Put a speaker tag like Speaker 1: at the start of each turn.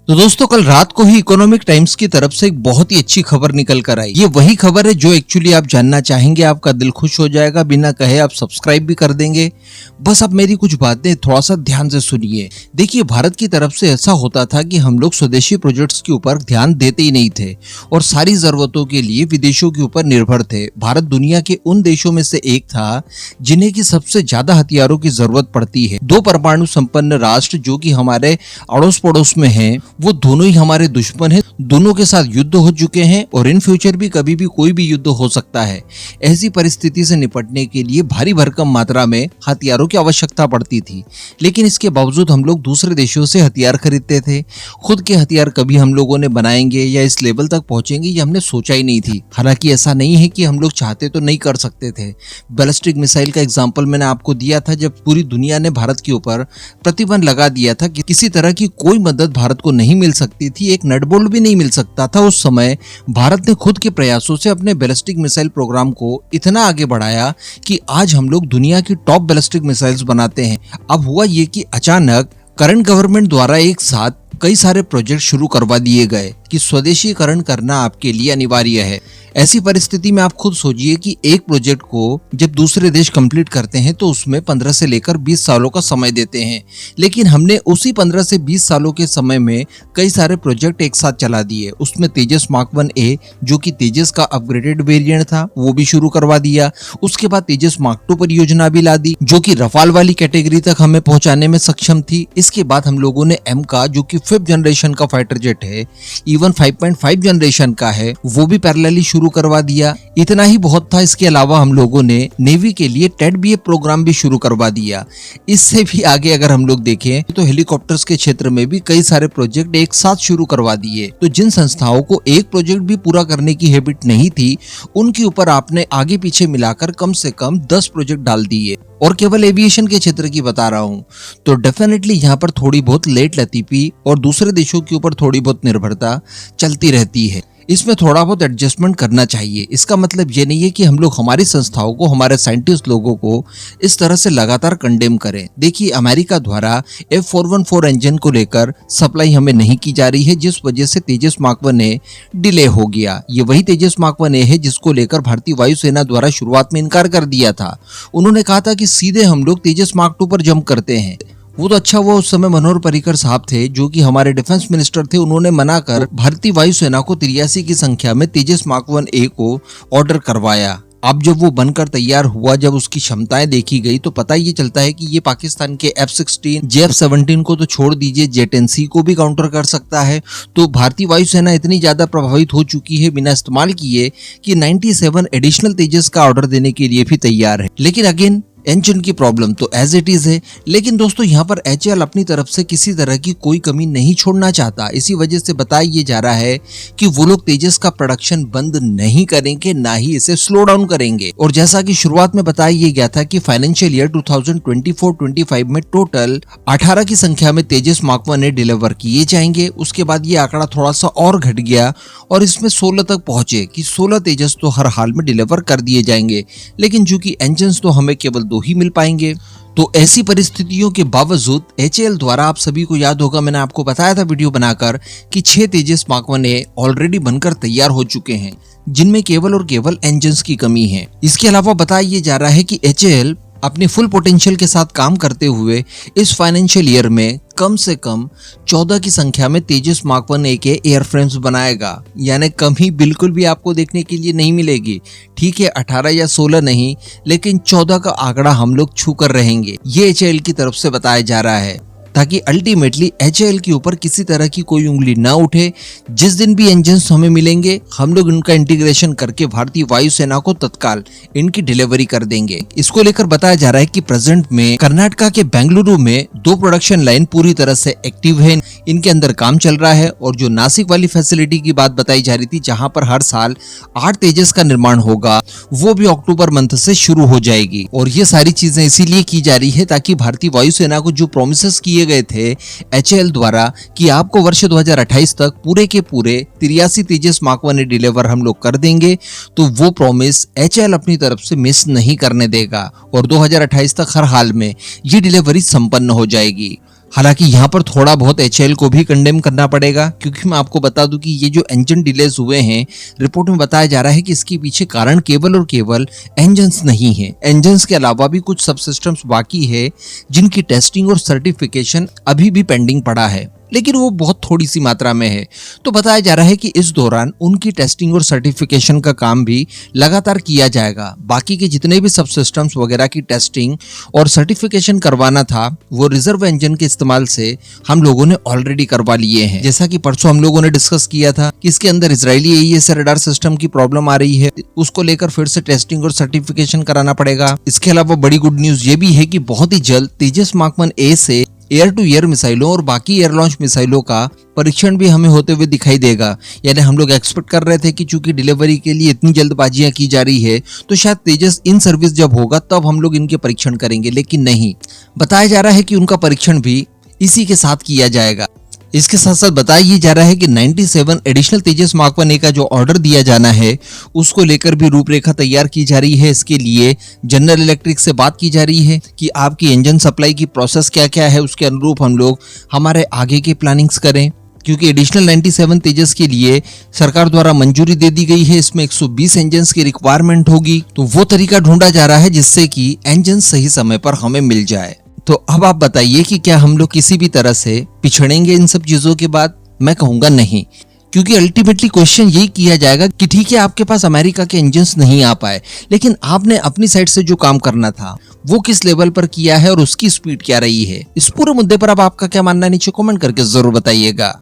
Speaker 1: तो दोस्तों कल रात को ही इकोनॉमिक टाइम्स की तरफ से एक बहुत ही अच्छी खबर निकल कर आई। ये वही खबर है जो एक्चुअली आप जानना चाहेंगे, आपका दिल खुश हो जाएगा, बिना कहे आप सब्सक्राइब भी कर देंगे। बस आप मेरी कुछ बातें थोड़ा सा ध्यान से सुनिए। देखिए, भारत की तरफ से ऐसा होता था कि हम लोग स्वदेशी प्रोजेक्ट्स के ऊपर ध्यान देते ही नहीं थे और सारी जरूरतों के लिए विदेशों के ऊपर निर्भर थे। भारत दुनिया के उन देशों में से एक था जिन्हें की सबसे ज्यादा हथियारों की जरूरत पड़ती है। दो परमाणु संपन्न राष्ट्र जो कि हमारे अड़ोस पड़ोस में हैं, वो दोनों ही हमारे दुश्मन हैं। दोनों के साथ युद्ध हो चुके हैं और इन फ्यूचर भी कभी भी कोई भी युद्ध हो सकता है। ऐसी परिस्थिति से निपटने के लिए भारी भरकम मात्रा में हथियारों की आवश्यकता पड़ती थी, लेकिन इसके बावजूद हम लोग दूसरे देशों से हथियार खरीदते थे। खुद के हथियार कभी हम लोगों ने बनाएंगे या इस लेवल तक पहुंचेंगे ये हमने सोचा ही नहीं थी। हालांकि ऐसा नहीं है कि हम लोग चाहते तो नहीं कर सकते थे। बैलिस्टिक मिसाइल का एग्जाम्पल मैंने आपको दिया था, जब पूरी दुनिया ने भारत के ऊपर प्रतिबंध लगा दिया था कि किसी तरह की कोई मदद भारत को नहीं मिल सकती थी, एक नट बोल्ट भी नहीं मिल सकता था। उस समय भारत ने खुद के प्रयासों से अपने बैलिस्टिक मिसाइल प्रोग्राम को इतना आगे बढ़ाया कि आज हम लोग दुनिया की टॉप बैलिस्टिक मिसाइल्स बनाते हैं। अब हुआ ये कि अचानक करंट गवर्नमेंट द्वारा एक साथ कई सारे प्रोजेक्ट शुरू करवा दिए गए कि स्वदेशीकरण करना आपके लिए अनिवार्य है। ऐसी परिस्थिति में आप खुद सोचिए कि एक प्रोजेक्ट को जब दूसरे देश कंप्लीट करते हैं तो उसमें 15 से लेकर 20 सालों का समय देते हैं, लेकिन हमने उसी 15 से 20 सालों के समय में कई सारे प्रोजेक्ट एक साथ चला दिए। उसमें तेजस मार्क 1A जो कि तेजस का अपग्रेडेड वेरिएंट था वो भी शुरू करवा दिया। उसके बाद तेजस मार्क 2 परियोजना भी ला दी जो कि रफाल वाली कैटेगरी तक हमें पहुंचाने में सक्षम थी। इसके बाद हम लोगों ने M का जो कि 5th जनरेशन का फाइटर जेट है, इवन 5.5 जनरेशन का है, वो भी पैरेलली शुरू करवा दिया। इतना ही बहुत था, इसके अलावा हम लोगों ने नेवी के लिए टेड-BA प्रोग्राम भी शुरू करवा दिया। इससे भी आगे अगर हम लोग देखें तो हेलीकॉप्टर्स के क्षेत्र में भी कई सारे प्रोजेक्ट एक साथ शुरू करवा दिए। तो जिन संस्थाओं को एक प्रोजेक्ट भी पूरा करने की हैबिट नहीं थी, उनके ऊपर आपने आगे पीछे मिलाकर कम से कम 10 प्रोजेक्ट डाल दिए। और केवल एविएशन के क्षेत्र की बता रहा हूं, तो डेफिनेटली यहाँ पर थोड़ी बहुत लेट लतीफी और दूसरे देशों के ऊपर थोड़ी बहुत निर्भरता चलती रहती है। इसमें थोड़ा बहुत एडजस्टमेंट करना चाहिए। इसका मतलब ये नहीं है कि हम लोग हमारी संस्थाओं को, हमारे साइंटिस्ट लोगों को इस तरह से लगातार कंडेम करें। देखिए, अमेरिका द्वारा F414 इंजन को लेकर सप्लाई हमें नहीं की जा रही है, जिस वजह से तेजस मार्क 1A डिले हो गया। ये वही तेजस मार्क 1A है जिसको लेकर भारतीय वायुसेना द्वारा शुरुआत में इनकार कर दिया था। उन्होंने कहा था कि सीधे हम लोग तेजस मार्क 2 पर जंप करते हैं। वो तो अच्छा, वो उस समय मनोहर पर्रिकर साहब थे जो कि हमारे डिफेंस मिनिस्टर थे। उन्होंने मना कर भारतीय वायुसेना को 83 की संख्या में तेजस मार्क 1A को ऑर्डर करवाया। अब जब वो बनकर तैयार हुआ, जब उसकी क्षमताएं देखी गई तो पता ये चलता है कि ये पाकिस्तान के F-16, JF-17 को तो छोड़ दीजिए, J-10C को भी काउंटर कर सकता है। तो भारतीय वायुसेना इतनी ज्यादा प्रभावित हो चुकी है बिना इस्तेमाल किए कि 97 एडिशनल तेजस का ऑर्डर देने के लिए भी तैयार है। लेकिन अगेन इंजन की प्रॉब्लम तो एज इट इज है। लेकिन दोस्तों, यहाँ पर HAL अपनी तरफ से किसी तरह की कोई कमी नहीं छोड़ना चाहता। इसी वजह से बताया ये जा रहा है कि वो लोग तेजस का प्रोडक्शन बंद नहीं करेंगे, ना ही इसे स्लो डाउन करेंगे। और जैसा कि शुरुआत में बताया ये गया था कि फाइनेंशियल ईयर 2024-25 में टोटल 18 की संख्या में तेजस मार्क 1A डिलीवर किए जाएंगे। उसके बाद ये आंकड़ा थोड़ा सा और घट गया और इसमें 16 तक पहुंचे कि 16 तेजस तो हर हाल में डिलीवर कर दिए जाएंगे, लेकिन चूंकि इंजन तो हमें केवल 2 ही मिल पाएंगे। तो ऐसी परिस्थितियों के बावजूद HAL द्वारा, आप सभी को याद होगा मैंने आपको बताया था वीडियो बनाकर कि 6 तेजस मार्क 1A ऑलरेडी बनकर तैयार हो चुके हैं, जिनमें केवल और केवल इंजन्स की कमी है। इसके अलावा बताया ये जा रहा है कि HAL अपने फुल पोटेंशियल के साथ काम करते हुए इस फाइनेंशियल ईयर में कम से कम 14 की संख्या में तेजस मार्क 1A के एयरफ्रेम्स बनाएगा। यानी कमी बिल्कुल भी आपको देखने के लिए नहीं मिलेगी। ठीक है, 18 या 16 नहीं, लेकिन 14 का आंकड़ा हम लोग छू कर रहेंगे, ये HAL की तरफ से बताया जा रहा है, ताकि अल्टीमेटली HAL के ऊपर किसी तरह की कोई उंगली ना उठे। जिस दिन भी इंजन्स हमें मिलेंगे, हम लोग इनका इंटीग्रेशन करके भारतीय वायुसेना को तत्काल इनकी डिलीवरी कर देंगे। इसको लेकर बताया जा रहा है कि प्रेजेंट में कर्नाटका के बेंगलुरु में 2 प्रोडक्शन लाइन पूरी तरह से एक्टिव है, इनके अंदर काम चल रहा है। और जो नासिक वाली फैसिलिटी की बात बताई जा रही थी, जहां पर हर साल 8 तेजस का निर्माण होगा, वो भी अक्टूबर मंथ से शुरू हो जाएगी। और ये सारी चीजें इसीलिए की जा रही है ताकि भारतीय वायुसेना को जो प्रोमिसेस किए गए थे HAL द्वारा कि आपको वर्ष 2028 तक पूरे के पूरे 83 तेजस मार्क 1A डिलीवर हम लोग कर देंगे, तो वो प्रॉमिस HAL अपनी तरफ से मिस नहीं करने देगा और 2028 तक हर हाल में ये डिलीवरी संपन्न हो जाएगी। हालांकि यहाँ पर थोड़ा बहुत HAL को भी कंडेम करना पड़ेगा, क्योंकि मैं आपको बता दूं कि ये जो इंजन डिलेज हुए हैं, रिपोर्ट में बताया जा रहा है कि इसके पीछे कारण केवल और केवल इंजन्स नहीं है। इंजन्स के अलावा भी कुछ सब सिस्टम्स बाकी है जिनकी टेस्टिंग और सर्टिफिकेशन अभी भी पेंडिंग पड़ा है, लेकिन वो बहुत थोड़ी सी मात्रा में है। तो बताया जा रहा है कि इस दौरान उनकी टेस्टिंग और सर्टिफिकेशन का काम भी लगातार किया जाएगा। बाकी के जितने भी सब सिस्टम्स वगैरह की टेस्टिंग और सर्टिफिकेशन करवाना था, वो रिजर्व इंजन के इस्तेमाल से हम लोगों ने ऑलरेडी करवा लिए हैं। जैसा कि परसों हम लोगों ने डिस्कस किया था कि इसके अंदर इजरायली AES रडार सिस्टम की प्रॉब्लम आ रही है, उसको लेकर फिर से टेस्टिंग और सर्टिफिकेशन कराना पड़ेगा। इसके अलावा बड़ी गुड न्यूज ये भी है कि बहुत ही जल्द तेजस मार्क 1A से एयर टू एयर मिसाइलों और बाकी एयर लॉन्च मिसाइलों का परीक्षण भी हमें होते हुए दिखाई देगा। यानी हम लोग एक्सपेक्ट कर रहे थे कि चूंकि डिलीवरी के लिए इतनी जल्दबाजियां की जा रही है, तो शायद तेजस इन सर्विस जब होगा तब हम लोग इनके परीक्षण करेंगे, लेकिन नहीं, बताया जा रहा है कि उनका परीक्षण भी इसी के साथ किया जाएगा। इसके साथ साथ बताया जा रहा है कि 97 एडिशनल तेजस मार्क 1A का जो ऑर्डर दिया जाना है, उसको लेकर भी रूपरेखा तैयार की जा रही है। इसके लिए जनरल इलेक्ट्रिक से बात की जा रही है कि आपकी इंजन सप्लाई की प्रोसेस क्या क्या है, उसके अनुरूप हम लोग हमारे आगे के प्लानिंग्स करें, क्योंकि एडिशनल 97 तेजस के लिए सरकार द्वारा मंजूरी दे दी गई है। इसमें 120 इंजन की रिक्वायरमेंट होगी, तो वो तरीका ढूंढा जा रहा है जिससे कि इंजन सही समय पर हमें मिल जाए। तो अब आप बताइए कि क्या हम लोग किसी भी तरह से पिछड़ेंगे इन सब चीजों के बाद? मैं कहूंगा नहीं, क्योंकि अल्टीमेटली क्वेश्चन यही किया जाएगा कि ठीक है, आपके पास अमेरिका के इंजन्स नहीं आ पाए, लेकिन आपने अपनी साइड से जो काम करना था वो किस लेवल पर किया है और उसकी स्पीड क्या रही है। इस पूरे मुद्दे पर अब आपका क्या मानना है, नीचे कमेंट करके जरूर बताइएगा।